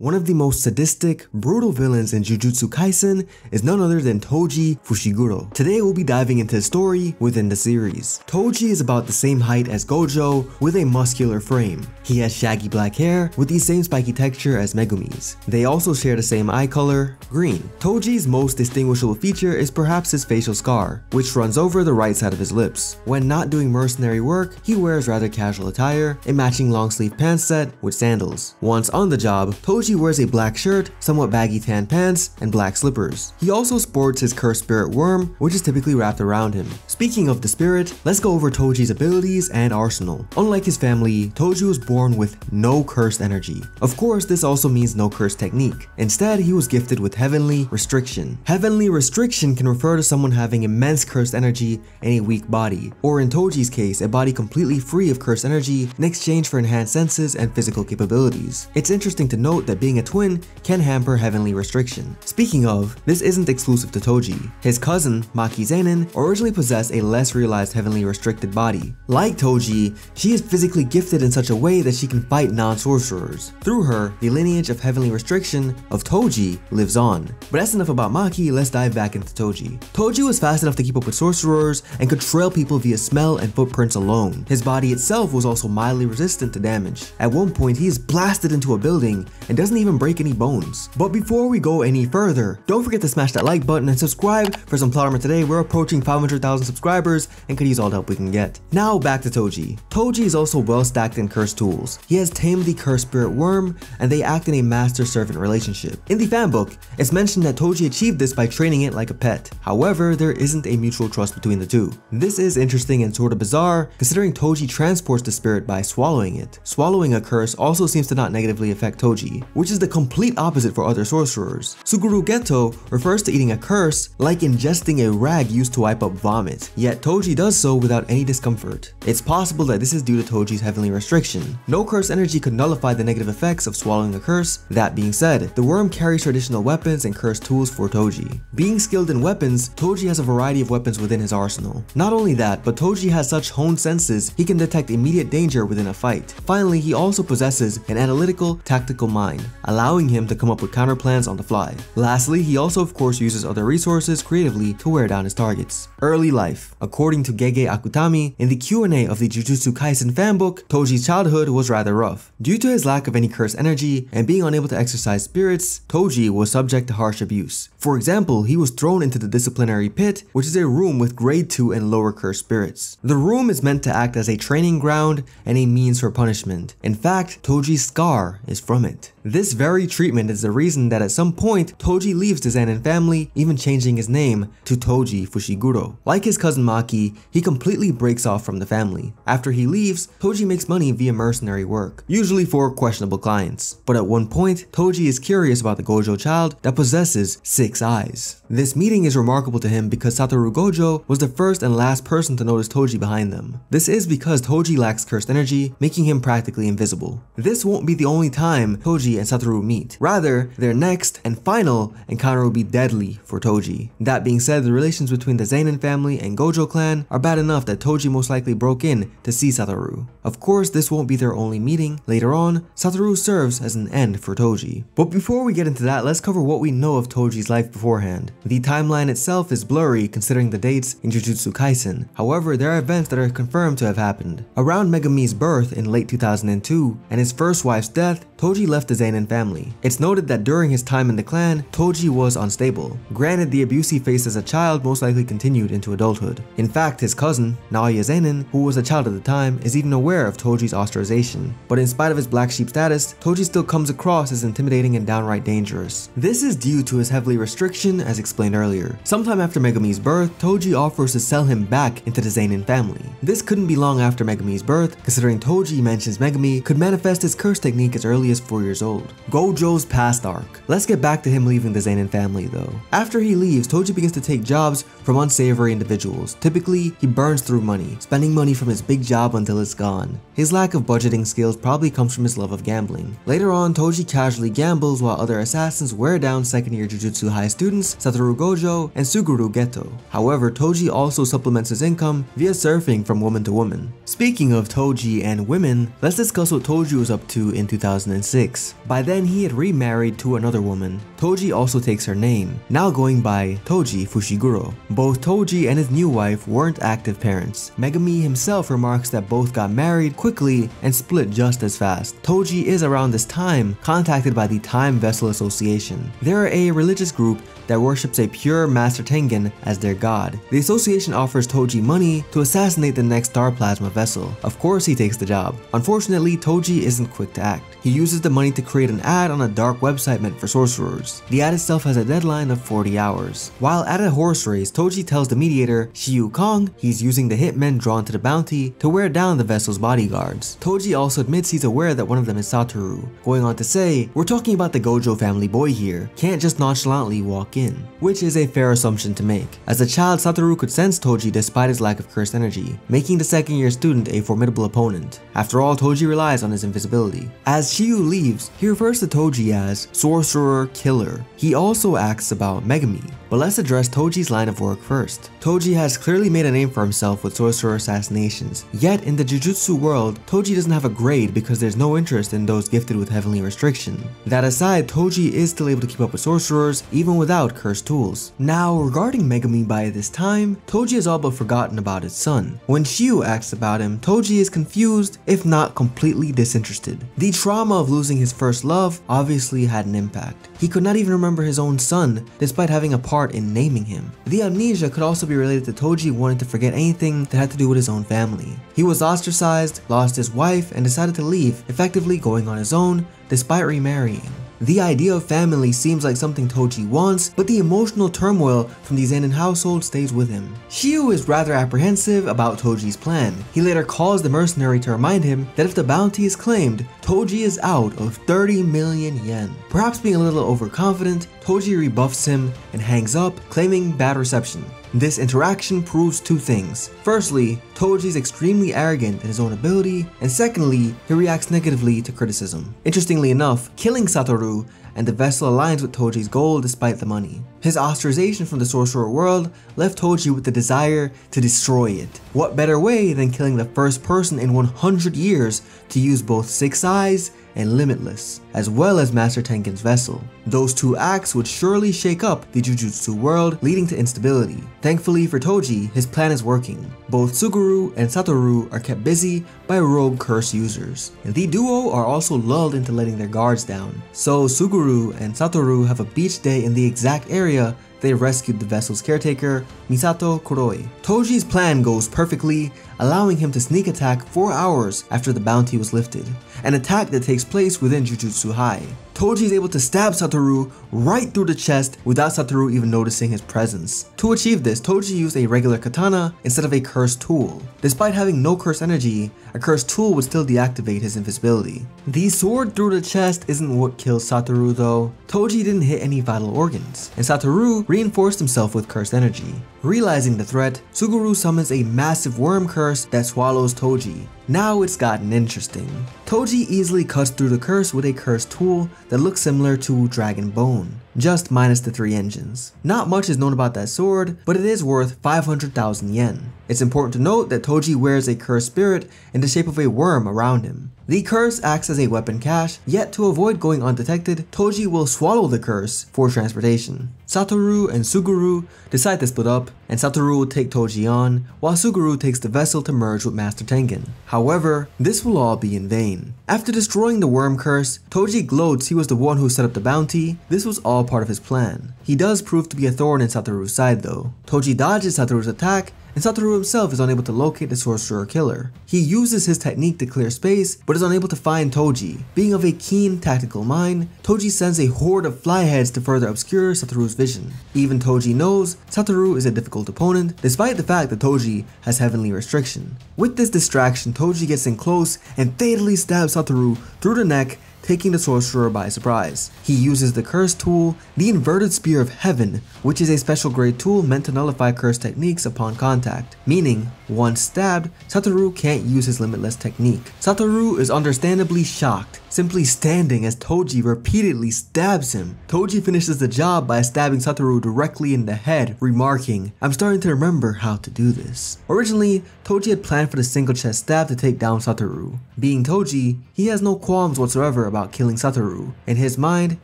One of the most sadistic, brutal villains in Jujutsu Kaisen is none other than Toji Fushiguro. Today we'll be diving into his story within the series. Toji is about the same height as Gojo with a muscular frame. He has shaggy black hair with the same spiky texture as Megumi's. They also share the same eye color, green. Toji's most distinguishable feature is perhaps his facial scar, which runs over the right side of his lips. When not doing mercenary work, he wears rather casual attire, a matching long sleeve pants set with sandals. Once on the job, Toji wears a black shirt, somewhat baggy tan pants, and black slippers. He also sports his cursed spirit worm, which is typically wrapped around him. Speaking of the spirit, let's go over Toji's abilities and arsenal. Unlike his family, Toji was born with no cursed energy. Of course, this also means no cursed technique. Instead, he was gifted with Heavenly Restriction. Heavenly Restriction can refer to someone having immense cursed energy and a weak body, or in Toji's case, a body completely free of cursed energy in exchange for enhanced senses and physical capabilities. It's interesting to note that being a twin can hamper Heavenly Restriction. Speaking of, this isn't exclusive to Toji. His cousin, Maki Zenin, originally possessed a less realized Heavenly Restricted body. Like Toji, she is physically gifted in such a way that she can fight non-sorcerers. Through her, the lineage of Heavenly Restriction of Toji lives on. But that's enough about Maki, let's dive back into Toji. Toji was fast enough to keep up with sorcerers and could trail people via smell and footprints alone. His body itself was also mildly resistant to damage. At one point, he is blasted into a building and doesn't even break any bones. But before we go any further, don't forget to smash that like button and subscribe for some plot armor today. We're approaching 500,000 subscribers and could use all the help we can get. Now back to Toji. Toji is also well stacked in cursed tools. He has tamed the cursed spirit worm and they act in a master-servant relationship. In the fanbook, it's mentioned that Toji achieved this by training it like a pet. However, there isn't a mutual trust between the two. This is interesting and sort of bizarre considering Toji transports the spirit by swallowing it. Swallowing a curse also seems to not negatively affect Toji, which is the complete opposite for other sorcerers. Suguru Geto refers to eating a curse like ingesting a rag used to wipe up vomit, yet Toji does so without any discomfort. It's possible that this is due to Toji's Heavenly Restriction. No curse energy could nullify the negative effects of swallowing a curse. That being said, the worm carries traditional weapons and cursed tools for Toji. Being skilled in weapons, Toji has a variety of weapons within his arsenal. Not only that, but Toji has such honed senses he can detect immediate danger within a fight. Finally, he also possesses an analytical, tactical mind, allowing him to come up with counter plans on the fly. Lastly, he also of course uses other resources creatively to wear down his targets. Early life. According to Gege Akutami, in the Q&A of the Jujutsu Kaisen fanbook, Toji's childhood was rather rough. Due to his lack of any cursed energy and being unable to exercise spirits, Toji was subject to harsh abuse. For example, he was thrown into the disciplinary pit, which is a room with grade 2 and lower cursed spirits. The room is meant to act as a training ground and a means for punishment. In fact, Toji's scar is from it. This very treatment is the reason that at some point, Toji leaves the Zenin family, even changing his name to Toji Fushiguro. Like his cousin Maki, he completely breaks off from the family. After he leaves, Toji makes money via mercenary work, usually for questionable clients. But at one point, Toji is curious about the Gojo child that possesses 6 eyes. This meeting is remarkable to him because Satoru Gojo was the first and last person to notice Toji behind them. This is because Toji lacks cursed energy, making him practically invisible. This won't be the only time Toji and Satoru meet. Rather, their next and final encounter will be deadly for Toji. That being said, the relations between the Zenin family and Gojo clan are bad enough that Toji most likely broke in to see Satoru. Of course, this won't be their only meeting. Later on, Satoru serves as an end for Toji. But before we get into that, let's cover what we know of Toji's life beforehand. The timeline itself is blurry considering the dates in Jujutsu Kaisen. However, there are events that are confirmed to have happened. Around Megumi's birth in late 2002 and his first wife's death, Toji left the Zenin family. It's noted that during his time in the clan, Toji was unstable. Granted, the abuse he faced as a child most likely continued into adulthood. In fact, his cousin, Naoya Zenin, who was a child at the time, is even aware of Toji's ostracization. But in spite of his black sheep status, Toji still comes across as intimidating and downright dangerous. This is due to his Heavenly Restriction, as explained earlier. Sometime after Megumi's birth, Toji offers to sell him back into the Zenin family. This couldn't be long after Megumi's birth, considering Toji mentions Megumi could manifest his curse technique as early as 4 years old. Gojo's past arc. Let's get back to him leaving the Zenin family though. After he leaves, Toji begins to take jobs from unsavory individuals. Typically, he burns through money, spending money from his big job until it's gone. His lack of budgeting skills probably comes from his love of gambling. Later on, Toji casually gambles while other assassins wear down second-year Jujutsu High students Satoru Gojo and Suguru Geto. However, Toji also supplements his income via surfing from woman to woman. Speaking of Toji and women, let's discuss what Toji was up to in 2006. By then he had remarried to another woman. Toji also takes her name, now going by Toji Fushiguro. Both Toji and his new wife weren't active parents. Megumi himself remarks that both got married quickly and split just as fast. Toji is around this time contacted by the Time Vessel Association. They're a religious group that worships a pure Master Tengen as their god. The association offers Toji money to assassinate the next Star Plasma vessel. Of course he takes the job. Unfortunately, Toji isn't quick to act. He uses the money to create an ad on a dark website meant for sorcerers. The ad itself has a deadline of 40 hours. While at a horse race, Toji tells the mediator, Shiyu Kong, he's using the hitmen drawn to the bounty to wear down the vessel's bodyguards. Toji also admits he's aware that one of them is Satoru, going on to say, we're talking about the Gojo family boy here, can't just nonchalantly walk in. Which is a fair assumption to make. As a child, Satoru could sense Toji despite his lack of cursed energy, making the second-year student a formidable opponent. After all, Toji relies on his invisibility. As Shiyu leaves, he refers to Toji as Sorcerer Killer. He also asks about Megumi, but let's address Toji's line of work first. Toji has clearly made a name for himself with sorcerer assassinations, yet in the Jujutsu world, Toji doesn't have a grade because there's no interest in those gifted with heavenly restriction. That aside, Toji is still able to keep up with sorcerers even without cursed tools. Now, regarding Megumi by this time, Toji has all but forgotten about his son. When Shiyu asks about him, Toji is confused, if not completely disinterested. The trauma of losing his first love obviously had an impact. He could not even remember his own son, despite having a part in naming him. The amnesia could also be related to Toji wanting to forget anything that had to do with his own family. He was ostracized, lost his wife, and decided to leave, effectively going on his own, despite remarrying. The idea of family seems like something Toji wants, but the emotional turmoil from the Zenin household stays with him. Shiyu is rather apprehensive about Toji's plan. He later calls the mercenary to remind him that if the bounty is claimed, Toji is out of 30 million yen. Perhaps being a little overconfident, Toji rebuffs him and hangs up, claiming bad reception. This interaction proves two things. Firstly, Toji is extremely arrogant in his own ability, and secondly, he reacts negatively to criticism. Interestingly enough, killing Satoru and the vessel aligns with Toji's goal despite the money. His ostracization from the sorcerer world left Toji with the desire to destroy it. What better way than killing the first person in 100 years to use both Six Eyes and Limitless, as well as Master Tengen's vessel. Those two acts would surely shake up the Jujutsu world, leading to instability. Thankfully for Toji, his plan is working. Both Suguru and Satoru are kept busy by rogue curse users. The duo are also lulled into letting their guards down. So Suguru and Satoru have a beach day in the exact area they rescued the vessel's caretaker, Misato Kuroi. Toji's plan goes perfectly, allowing him to sneak attack 4 hours after the bounty was lifted, an attack that takes place within Jujutsu High. Toji is able to stab Satoru right through the chest without Satoru even noticing his presence. To achieve this, Toji used a regular katana instead of a cursed tool. Despite having no cursed energy, a cursed tool would still deactivate his invisibility. The sword through the chest isn't what kills Satoru though. Toji didn't hit any vital organs, and Satoru reinforced himself with cursed energy. Realizing the threat, Suguru summons a massive worm curse that swallows Toji. Now it's gotten interesting. Toji easily cuts through the curse with a cursed tool that looks similar to Dragon Bone, just minus the 3 engines. Not much is known about that sword, but it is worth 500,000 yen. It's important to note that Toji wears a cursed spirit in the shape of a worm around him. The curse acts as a weapon cache, yet to avoid going undetected, Toji will swallow the curse for transportation. Satoru and Suguru decide to split up, and Satoru will take Toji on, while Suguru takes the vessel to merge with Master Tengen. However, this will all be in vain. After destroying the worm curse, Toji gloats he was the one who set up the bounty. This was all part of his plan. He does prove to be a thorn in Satoru's side though. Toji dodges Satoru's attack, and Satoru himself is unable to locate the sorcerer killer. He uses his technique to clear space, but is unable to find Toji. Being of a keen tactical mind, Toji sends a horde of flyheads to further obscure Satoru's vision. Even Toji knows Satoru is a difficult opponent, despite the fact that Toji has heavenly restriction. With this distraction, Toji gets in close and fatally stabs Satoru through the neck, taking the sorcerer by surprise. He uses the curse tool, the Inverted Spear of Heaven, which is a special grade tool meant to nullify curse techniques upon contact, meaning once stabbed, Satoru can't use his limitless technique. Satoru is understandably shocked, simply standing as Toji repeatedly stabs him. Toji finishes the job by stabbing Satoru directly in the head, remarking, "I'm starting to remember how to do this." Originally, Toji had planned for the single chest stab to take down Satoru. Being Toji, he has no qualms whatsoever about killing Satoru. In his mind,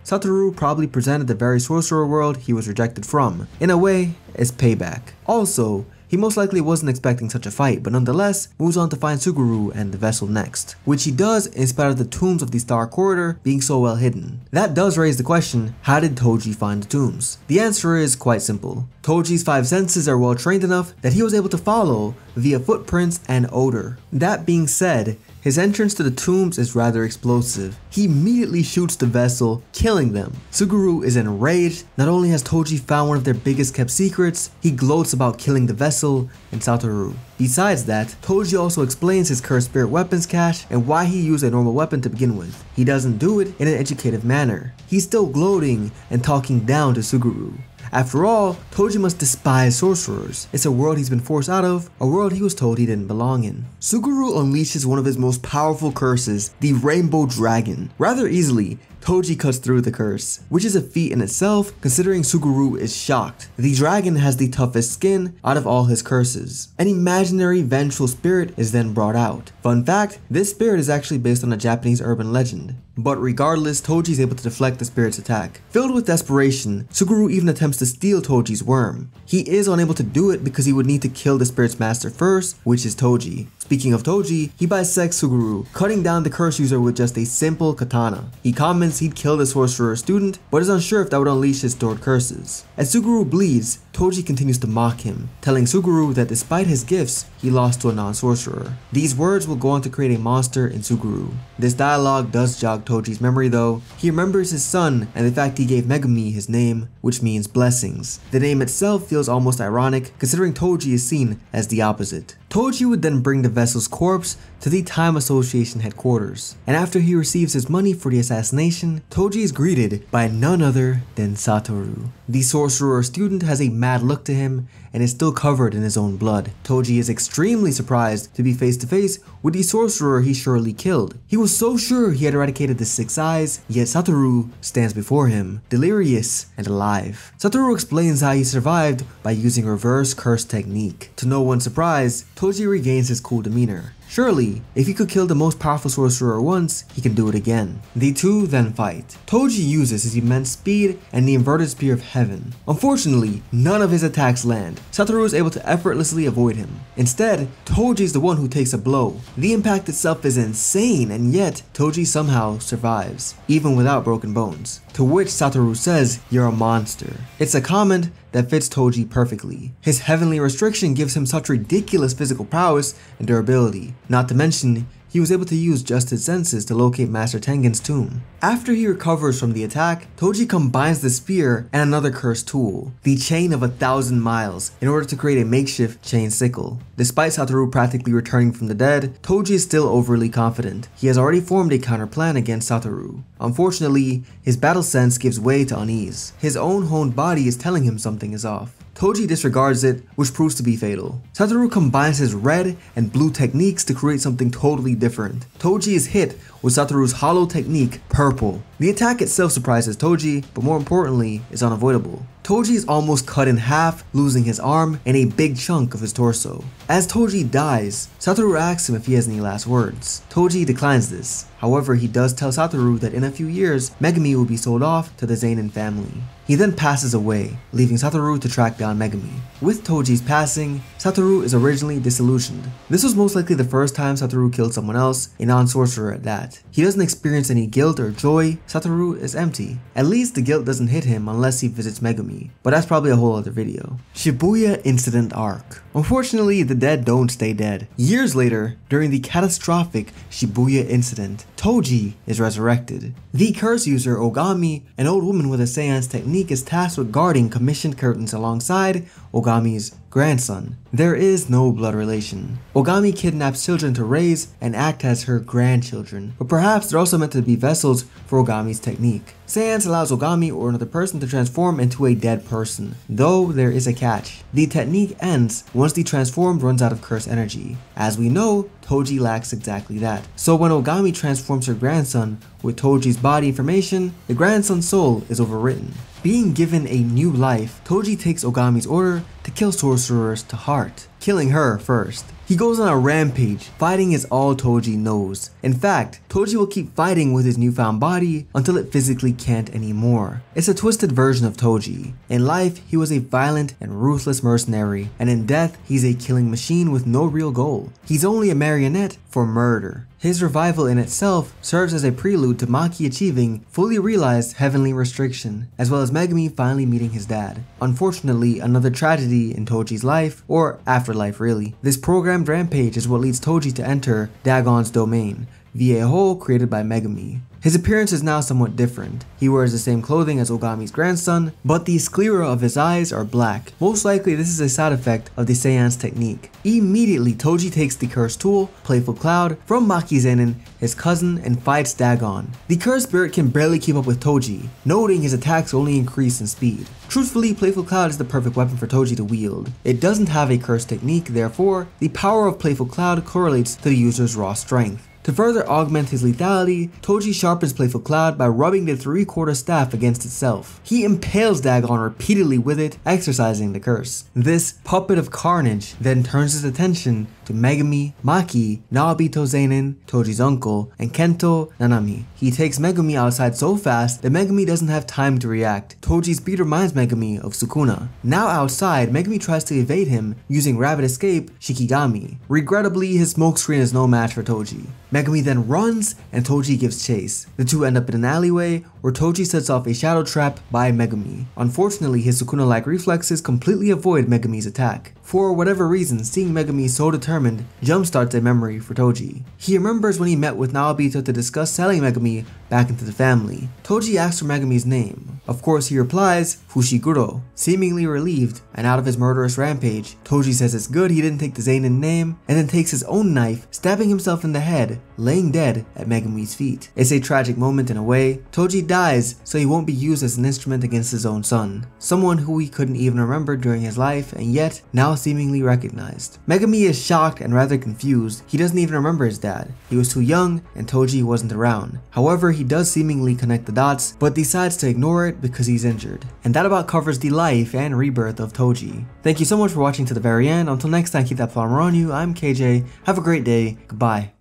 Satoru probably presented the very sorcerer world he was rejected from. In a way, it's payback. Also, he most likely wasn't expecting such a fight, but nonetheless moves on to find Suguru and the vessel next, which he does in spite of the tombs of the Star Corridor being so well hidden. That does raise the question, how did Toji find the tombs? The answer is quite simple. Toji's 5 senses are well trained enough that he was able to follow via footprints and odor. That being said, his entrance to the tombs is rather explosive. He immediately shoots the vessel, killing them. Suguru is enraged. Not only has Toji found one of their biggest kept secrets, he gloats about killing the vessel and Satoru. Besides that, Toji also explains his cursed spirit weapons cache and why he used a normal weapon to begin with. He doesn't do it in an educative manner. He's still gloating and talking down to Suguru. After all, Toji must despise sorcerers. It's a world he's been forced out of, a world he was told he didn't belong in. Suguru unleashes one of his most powerful curses, the Rainbow Dragon. Rather easily, Toji cuts through the curse, which is a feat in itself considering Suguru is shocked. The dragon has the toughest skin out of all his curses. An imaginary vengeful spirit is then brought out. Fun fact, this spirit is actually based on a Japanese urban legend. But regardless, Toji is able to deflect the spirit's attack. Filled with desperation, Suguru even attempts to steal Toji's worm. He is unable to do it because he would need to kill the spirit's master first, which is Toji. Speaking of Toji, he bisects Suguru, cutting down the curse user with just a simple katana. He comments he'd kill the sorcerer student, but is unsure if that would unleash his stored curses. As Suguru bleeds, Toji continues to mock him, telling Suguru that despite his gifts, he lost to a non-sorcerer. These words will go on to create a monster in Suguru. This dialogue does jog Toji's memory though. He remembers his son and the fact he gave Megumi his name, which means blessings. The name itself feels almost ironic considering Toji is seen as the opposite. Toji would then bring the vessel's corpse to the Time Association headquarters, and after he receives his money for the assassination, Toji is greeted by none other than Satoru. The sorcerer student has a mad look to him and is still covered in his own blood. Toji is extremely surprised to be face to face with the sorcerer he surely killed. He was so sure he had eradicated the 6 eyes, yet Satoru stands before him, delirious and alive. Satoru explains how he survived by using reverse curse technique. To no one's surprise, Toji regains his cool demeanor. Surely, if he could kill the most powerful sorcerer once, he can do it again. The two then fight. Toji uses his immense speed and the inverted spear of heaven. Unfortunately, none of his attacks land. Satoru is able to effortlessly avoid him. Instead, Toji is the one who takes a blow. The impact itself is insane, and yet Toji somehow survives, even without broken bones. To which Satoru says, "You're a monster." It's a comment that fits Toji perfectly. His heavenly restriction gives him such ridiculous physical prowess and durability. Not to mention, he was able to use just his senses to locate Master Tengen's tomb. After he recovers from the attack, Toji combines the spear and another cursed tool, the Chain of 1,000 Miles, in order to create a makeshift chain sickle. Despite Satoru practically returning from the dead, Toji is still overly confident. He has already formed a counter-plan against Satoru. Unfortunately, his battle sense gives way to unease. His own honed body is telling him something is off. Toji disregards it, which proves to be fatal. Satoru combines his red and blue techniques to create something totally different. Toji is hit with Satoru's hollow technique, purple. The attack itself surprises Toji, but more importantly, is unavoidable. Toji is almost cut in half, losing his arm and a big chunk of his torso. As Toji dies, Satoru asks him if he has any last words. Toji declines this. However, he does tell Satoru that in a few years, Megumi will be sold off to the Zenin family. He then passes away, leaving Satoru to track down Megumi. With Toji's passing, Satoru is originally disillusioned. This was most likely the first time Satoru killed someone else, a non-sorcerer at that. He doesn't experience any guilt or joy. Satoru is empty. At least the guilt doesn't hit him unless he visits Megumi, but that's probably a whole other video. Shibuya Incident Arc. Unfortunately, the dead don't stay dead. Years later, during the catastrophic Shibuya incident, Toji is resurrected. The curse user Ogami, an old woman with a seance technique, is tasked with guarding commissioned curtains alongside Ogami's grandson. There is no blood relation. Ogami kidnaps children to raise and act as her grandchildren, but perhaps they're also meant to be vessels for Ogami's technique. Saiyans allows Ogami or another person to transform into a dead person, though there is a catch. The technique ends once the transformed runs out of curse energy. As we know, Toji lacks exactly that. So when Ogami transforms her grandson with Toji's body information, the grandson's soul is overwritten. Being given a new life, Toji takes Ogami's order to kill sorcerers to heart, killing her first. He goes on a rampage, fighting is all Toji knows. In fact, Toji will keep fighting with his newfound body until it physically can't anymore. It's a twisted version of Toji. In life, he was a violent and ruthless mercenary, and in death, he's a killing machine with no real goal. He's only a marionette for murder. His revival in itself serves as a prelude to Maki achieving fully realized heavenly restriction, as well as Megumi finally meeting his dad. Unfortunately, another tragedy in Toji's life, or afterlife really. This programmed rampage is what leads Toji to enter Dagon's domain, via a hole created by Megumi. His appearance is now somewhat different. He wears the same clothing as Ogami's grandson, but the sclera of his eyes are black. Most likely this is a side effect of the Saiyan's technique. Immediately, Toji takes the cursed tool, Playful Cloud, from Maki Zenin, his cousin, and fights Dagon. The cursed spirit can barely keep up with Toji, noting his attacks only increase in speed. Truthfully, Playful Cloud is the perfect weapon for Toji to wield. It doesn't have a cursed technique, therefore, the power of Playful Cloud correlates to the user's raw strength. To further augment his lethality, Toji sharpens Playful Cloud by rubbing the 3/4 staff against itself. He impales Dagon repeatedly with it, exercising the curse. This puppet of carnage then turns his attention to Megumi, Maki, Naobito Zenin, Toji's uncle, and Kento Nanami. He takes Megumi outside so fast that Megumi doesn't have time to react. Toji's speed reminds Megumi of Sukuna. Now outside, Megumi tries to evade him using Rapid Escape Shikigami. Regrettably, his smokescreen is no match for Toji. Megumi then runs and Toji gives chase. The two end up in an alleyway where Toji sets off a shadow trap by Megumi. Unfortunately, his Sukuna-like reflexes completely avoid Megumi's attack. For whatever reason, seeing Megumi so determined jumpstarts a memory for Toji. He remembers when he met with Naobito to discuss selling Megumi back into the family. Toji asks for Megumi's name. Of course, he replies, Fushiguro. Seemingly relieved and out of his murderous rampage, Toji says it's good he didn't take the Zenin name, and then takes his own knife, stabbing himself in the head, laying dead at Megumi's feet. It's a tragic moment in a way. Toji dies so he won't be used as an instrument against his own son, someone who he couldn't even remember during his life and yet now seemingly recognized. Megumi is shocked and rather confused. He doesn't even remember his dad. He was too young and Toji wasn't around. However, he does seemingly connect the dots, but decides to ignore it because he's injured. And that about covers the life and rebirth of Toji. Thank you so much for watching to the very end. Until next time, keep that flower on you. I'm KJ. Have a great day. Goodbye.